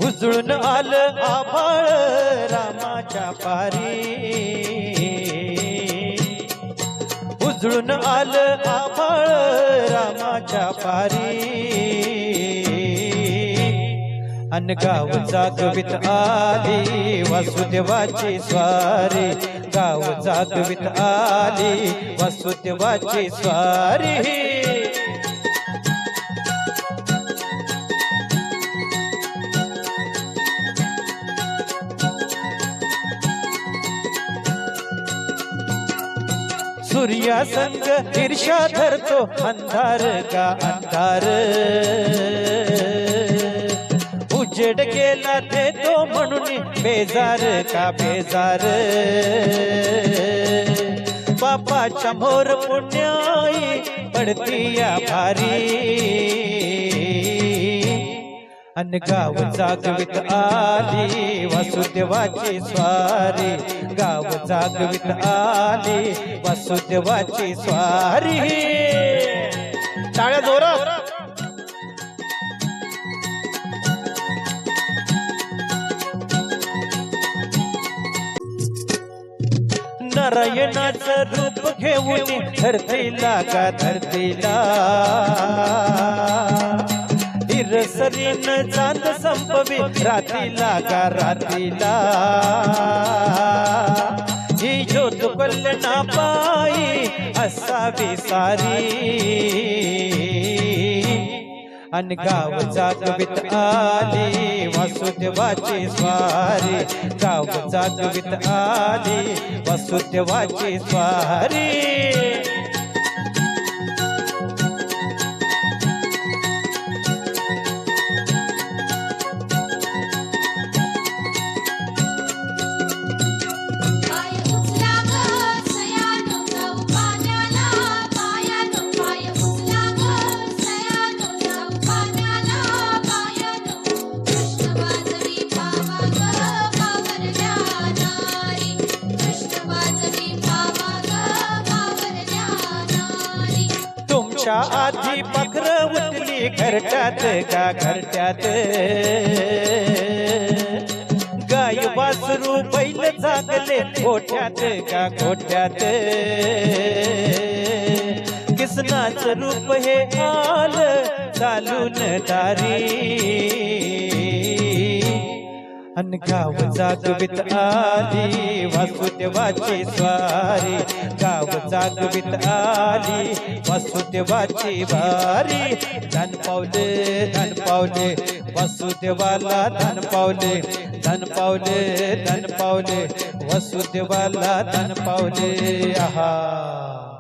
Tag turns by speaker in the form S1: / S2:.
S1: उजळून आलं आभाळ रामाच्या पारी, उजळून आलं आभाळ रामाच्या पारी, अन गाव जागवित आली वासुदेवाची स्वारी, गाव जागवित आली वासुदेवाची स्वारी। सूर्या संग ईर्ष्या धरतो अंधार का अंधार, उजेड गेला देतो म्हणून बेजार का बेजार, पापाच्या मोर पुण्याई पडती या भारी, अन गाव जागवित आली वासुदेवाची स्वारी, गाव जागवित आली वासुदेवाची स्वारी। टाळ्या जोरात। नारायणाचं रूप घेऊन धरतीला का धरतीला, हिरसरीन चांद संपवी रातीला का रातीला, ही ज्योत कल्याणा पायी असावी सारी, अन गाव जागवित आली वासुदेवाची स्वारी, गाव जागवित आली वासुदेवाची स्वारी। तुमच्या आधी पाखरं उठली घरट्यात का घरट्यात, गाय वासरू बैल जागले गोठ्यात का गोठ्यात, कृष्णाचं रूप हे आलं चालून दारी, अन गाव जागवित आली वासुदेवाची स्वारी, गाव जागवित आली वासुदेवाची वारी। धन पावले वासुदेवाला धन पावले, धन पावले वसुदेवाला धन पावले। आहा।